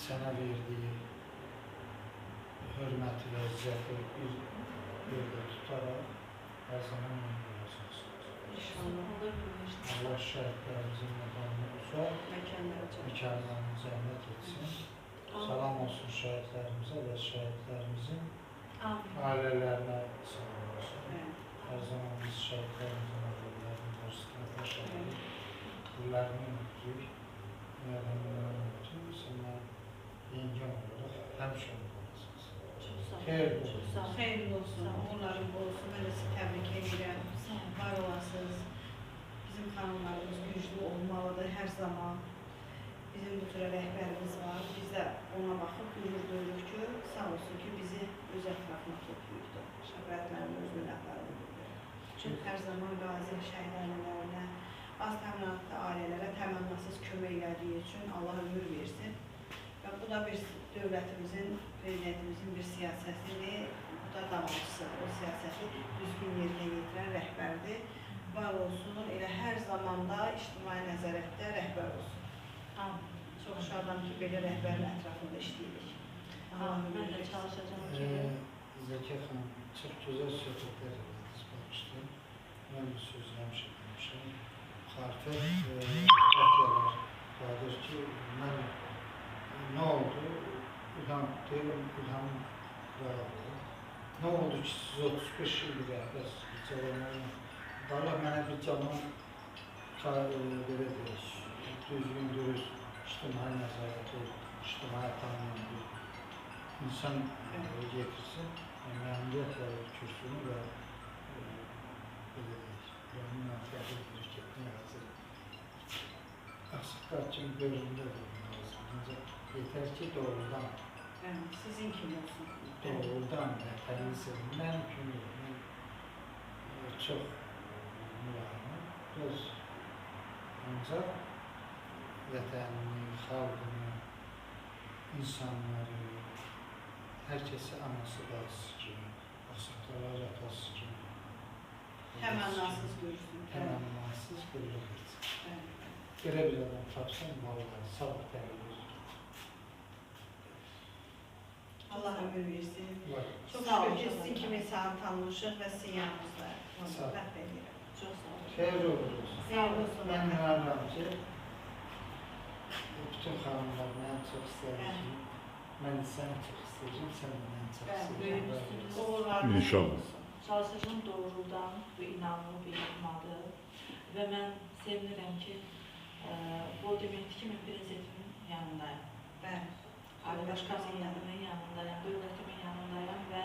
sənə verdiyi hörməti və izzəti bir yerdə tutaraq hər zaman yanında olacaqsınız. Allah şəhidlərimizin məqamını uzaq, məkanlarını cənnət etsin. Salam olsun şəhidlərimizə və şəhidlərimizin ailələrinə salam olsun. Hər zaman biz şəhidlərimizin ailələrinin qarşısına başlayalım. Bunlarını unutuyuk. Bunlarını unutuyuk. Sənə yengəm olaraq həmişə olmalısınız. Xeyirli olsun, onların olsun. Mən də sizi təbrik edirəm. Var olasınız. Bizim xanımlarımız güclü olmalıdır hər zaman. Bizim bu tür rəhbərimiz var. Biz də ona baxıb qürur duyuruq ki, sağ olsun ki, bizi öz ətrafına toplayıbdır. Şəfqətlərini öz millətlərini. Çünki hər zaman qazi şəhid ailələrinə, az təminatlı ailələrə təmənnasız kömək elədiyi üçün Allah ömür versin. Və bu da bir dövlətimizin, prezidentimizin bir siyasətidir. Bu da davamçısıdır. O siyasəti düzgün yerinə yetirən rəhbərdir. Var olsun, elə hər zamanda ictimai nəzarətdə rəhbər olsun. Çox şadam ki, belə rəhbərin ətrafında işləyirik. Mən də çalışacağım ki... Zəkə xanım, çox gözəl söhbətlər ediniz, baxışdım. Mən bu sözü həmişə demişəm. Artıq partiyalar vardır ki, mən nə oldu? Deyirəm, İlhamın qıraqdır. Nə oldu ki, siz 35 il rəhbərsiniz, cəvəməylə. Allah mənə bir cavan belə deyək, düzgün, dürüst, ictimai nəzarəti, ictimai tanınan bir insan getirsin, məmnuniyyətlə kürsünü və belə deyək, məmnuniyyətlə bir getməyə hazır. Axsıqlar kimi göründə olmaq lazım, ancaq yetər ki, doğrudan. Sizin kimi olsun. Doğrudan, vətəni sevin, mənim kimi yox, mən çox mülayimim, öz ancaq vətənini, xalqını, insanları, hər kəsi anası bacısı kimi, axsaqlar atası kimi. Təmənnasız görsün. Təmənnasız qulluq etsin. Belə bir adam tapsın, vallahi sağ təqdir. Allah ömür versin. Çox Sağ olun. şükür ki, sizin kimi insan tanımışıq və sizin yanınızda. Rəhbət edirəm. Çox sağ olun. Xeyir olsun. Xeyir olsun. Mən inanıram ki, bütün xanımlar mənə çox istəyir. Mən səni çox istəyirəm, sən mənə çox istəyirəm. İnşallah. Çalışacağım doğrudan bu inanımı bilmadı və mən sevinirəm ki, bu deməkdir ki, mən prezidentimin yanındayım. Bəli. Ali Başkanımın yanındayım, dövlətimin yanındayım və...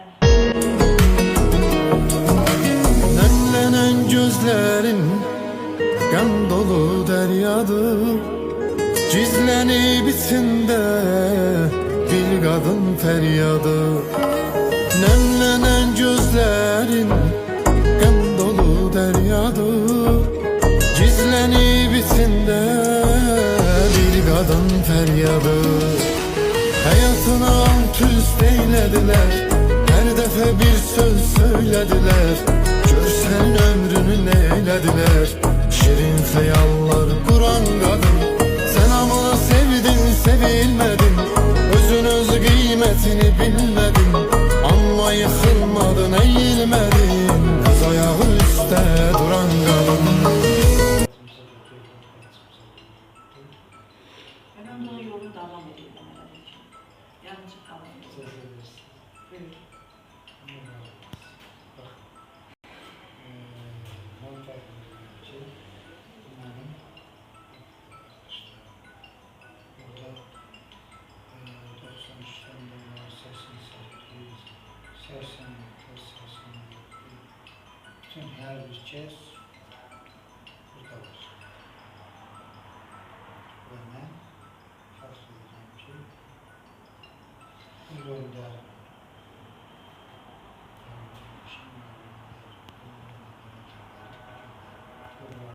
Nemlenen gözlerin kan dolu deryadır, gizlenip içinde bir kadın feryadı. Nemlenen gözlerin kan dolu deryadır, gizlenip içinde bir kadın feryadı. Hayatını alt üst eylediler, her defa bir söz söylediler. Görsen ömrünü neylediler, şirin hayallar kuran kadın. Sen ama sevdin sevilmedin, özün öz kıymetini bilmedin. Ama yıkılmadın eğilmedin, kız ayağı üstte duran kadın. Ben bunun yolunu devam edeyim. Yanlış kalmayayım. Buyurun. Bütün her bir kez